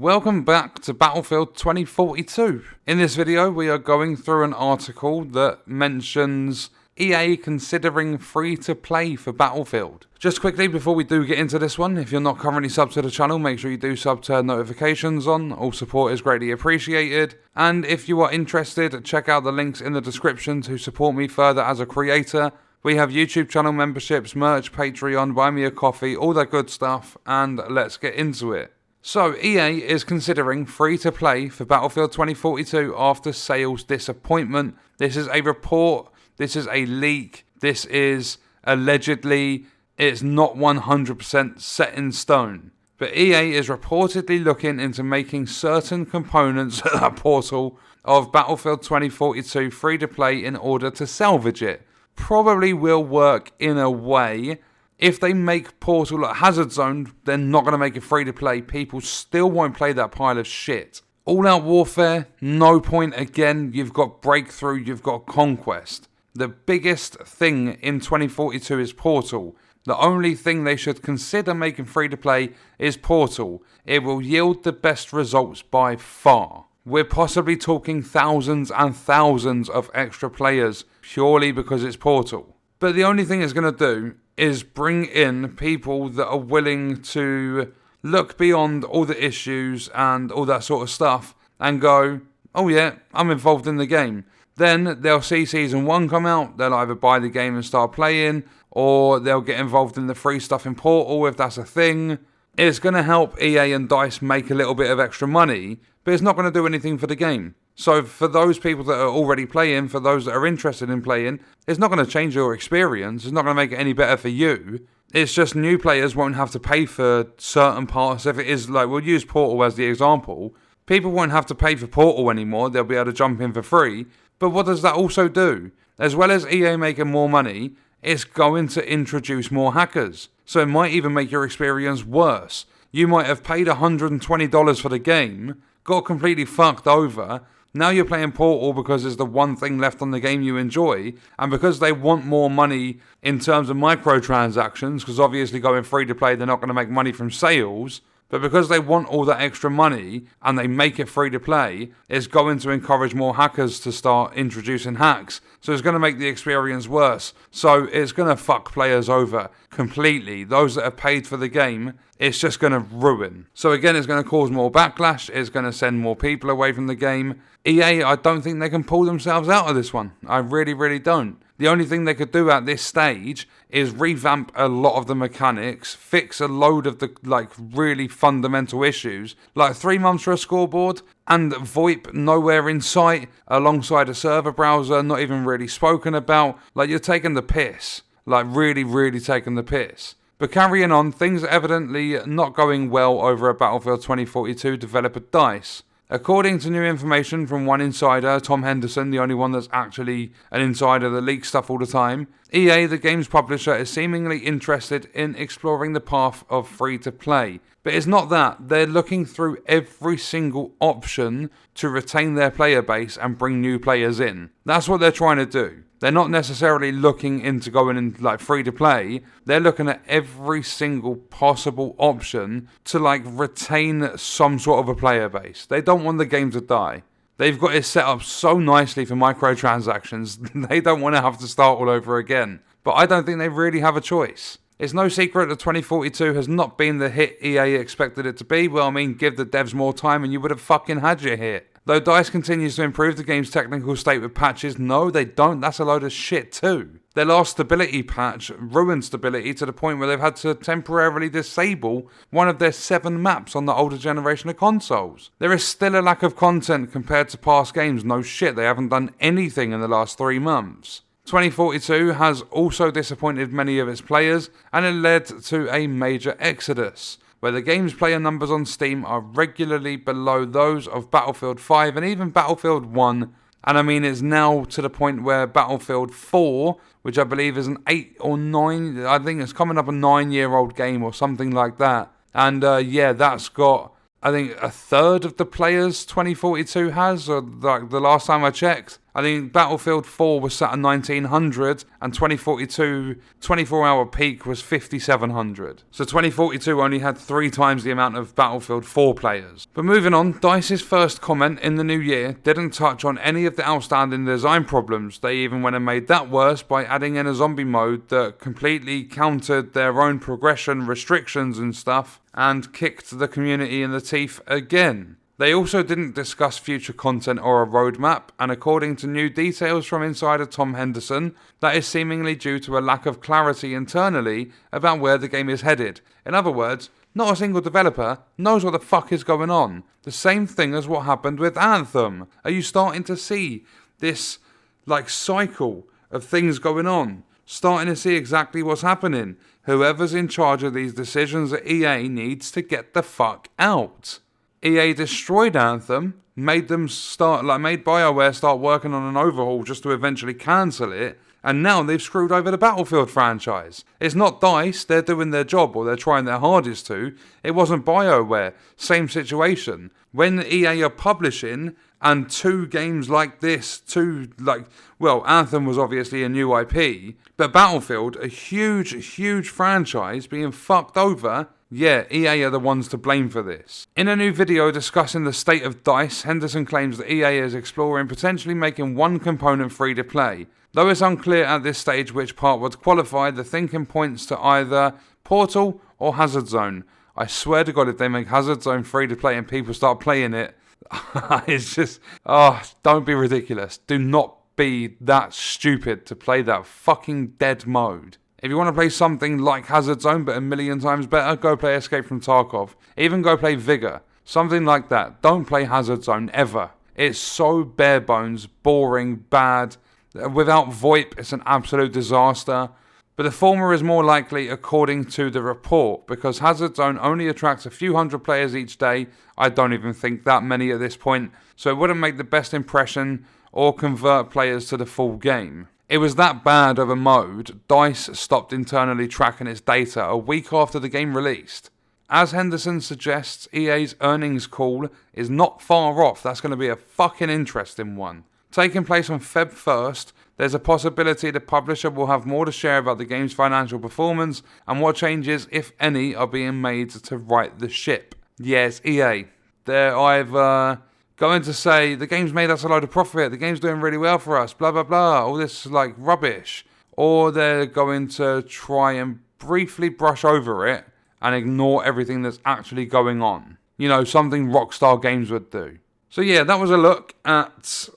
Welcome back to Battlefield 2042. In this video we are going through an article that mentions EA considering free-to-play for Battlefield. Just quickly before we do get into this one, if you're not currently subbed to the channel, make sure you do sub, turn notifications on. All support is greatly appreciated. And if you are interested, check out the links in the description to support me further as a creator. We have YouTube channel memberships, merch, Patreon, buy me a coffee, all that good stuff, and let's get into it. So, EA is considering free-to-play for Battlefield 2042 after sales disappointment. This is a report, this is a leak, this is allegedly, it's not 100% set in stone. But EA is reportedly looking into making certain components of that portal of Battlefield 2042 free-to-play in order to salvage it. Probably will work in a way. If they make Portal like Hazard Zone, they're not going to make it free to play. People still won't play that pile of shit. All Out Warfare, no point again. You've got Breakthrough, you've got Conquest. The biggest thing in 2042 is Portal. The only thing they should consider making free to play is Portal. It will yield the best results by far. We're possibly talking thousands and thousands of extra players purely because it's Portal. But the only thing it's going to do is bring in people that are willing to look beyond all the issues and all that sort of stuff and go, oh yeah, I'm involved in the game. Then they'll see Season 1 come out, they'll either buy the game and start playing, or they'll get involved in the free stuff in Portal if that's a thing. It's going to help EA and DICE make a little bit of extra money, but it's not going to do anything for the game. So for those people that are already playing, for those that are interested in playing, it's not going to change your experience. It's not going to make it any better for you. It's just new players won't have to pay for certain parts. If it is like, we'll use Portal as the example. People won't have to pay for Portal anymore. They'll be able to jump in for free. But what does that also do? As well as EA making more money, it's going to introduce more hackers. So it might even make your experience worse. You might have paid $120 for the game, got completely fucked over. Now you're playing Portal because it's the one thing left on the game you enjoy, and because they want more money in terms of microtransactions, because obviously going free to play they're not going to make money from sales, but because they want all that extra money and they make it free to play, it's going to encourage more hackers to start introducing hacks. So it's going to make the experience worse. So it's going to fuck players over completely. Those that have paid for the game, it's just going to ruin. So again, it's going to cause more backlash. It's going to send more people away from the game. EA, I don't think they can pull themselves out of this one. I really, really don't. The only thing they could do at this stage is revamp a lot of the mechanics, fix a load of the really fundamental issues, like 3 months for a scoreboard, and VoIP nowhere in sight, alongside a server browser not even really spoken about. Like, you're taking the piss. Like, really, really taking the piss. But carrying on, things are evidently not going well over at Battlefield 2042 developer DICE. According to new information from one insider, Tom Henderson, the only one that's actually an insider that leaks stuff all the time, EA, the game's publisher, is seemingly interested in exploring the path of free-to-play. But it's not that. They're looking through every single option to retain their player base and bring new players in. That's what they're trying to do. They're not necessarily looking into going in free to play. They're looking at every single possible option to retain some sort of a player base. They don't want the game to die. They've got it set up so nicely for microtransactions. They don't want to have to start all over again. But I don't think they really have a choice. It's no secret that 2042 has not been the hit EA expected it to be. Well, I mean, give the devs more time and you would have fucking had your hit. Though DICE continues to improve the game's technical state with patches, no, they don't. That's a load of shit too. Their last stability patch ruined stability to the point where they've had to temporarily disable one of their 7 maps on the older generation of consoles. There is still a lack of content compared to past games. No shit, they haven't done anything in the last 3 months. 2042 has also disappointed many of its players, and it led to a major exodus, where the game's player numbers on Steam are regularly below those of Battlefield 5 and even Battlefield 1. And I mean, it's now to the point where Battlefield 4, which I believe is an 8 or 9, I think it's coming up a 9-year-old game or something like that. And that's got, I think, a third of the players 2042 has, or the last time I checked. I think Battlefield 4 was set at 1900 and 2042 24-hour peak was 5700. So 2042 only had 3 times the amount of Battlefield 4 players. But moving on, DICE's first comment in the new year didn't touch on any of the outstanding design problems. They even went and made that worse by adding in a zombie mode that completely countered their own progression restrictions and stuff and kicked the community in the teeth again. They also didn't discuss future content or a roadmap, and according to new details from insider Tom Henderson, that is seemingly due to a lack of clarity internally about where the game is headed. In other words, not a single developer knows what the fuck is going on. The same thing as what happened with Anthem. Are you starting to see this cycle of things going on? Starting to see exactly what's happening? Whoever's in charge of these decisions at EA needs to get the fuck out. EA destroyed Anthem, made BioWare start working on an overhaul just to eventually cancel it, and now they've screwed over the Battlefield franchise. It's not DICE, they're doing their job, or they're trying their hardest to. It wasn't BioWare, same situation. When EA are publishing, and 2 games like this, Anthem was obviously a new IP, but Battlefield, a huge franchise being fucked over. Yeah, EA are the ones to blame for this. In a new video discussing the state of DICE, Henderson claims that EA is exploring potentially making one component free to play. Though it's unclear at this stage which part would qualify, the thinking points to either Portal or Hazard Zone. I swear to God, if they make Hazard Zone free to play and people start playing it, it's just, don't be ridiculous. Do not be that stupid to play that fucking dead mode. If you want to play something like Hazard Zone but a million times better, go play Escape from Tarkov. Even go play Vigor. Something like that. Don't play Hazard Zone ever. It's so bare bones, boring, bad. Without VoIP, it's an absolute disaster. But the former is more likely according to the report, because Hazard Zone only attracts a few hundred players each day. I don't even think that many at this point. So it wouldn't make the best impression or convert players to the full game. It was that bad of a mode, DICE stopped internally tracking its data a week after the game released. As Henderson suggests, EA's earnings call is not far off. That's going to be a fucking interesting one. Taking place on Feb 1st, there's a possibility the publisher will have more to share about the game's financial performance and what changes, if any, are being made to right the ship. Yes, EA. They're either going to say, the game's made us a load of profit, the game's doing really well for us, blah, blah, blah, all this rubbish. Or they're going to try and briefly brush over it and ignore everything that's actually going on. You know, something Rockstar Games would do. So yeah, that was a look at,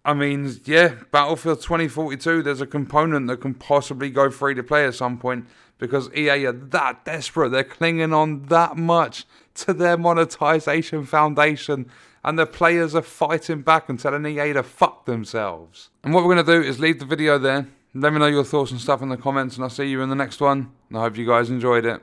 Battlefield 2042, there's a component that can possibly go free to play at some point because EA are that desperate, they're clinging on that much to their monetisation foundation. And the players are fighting back and telling EA to fuck themselves. And what we're going to do is leave the video there. Let me know your thoughts and stuff in the comments, and I'll see you in the next one. And I hope you guys enjoyed it.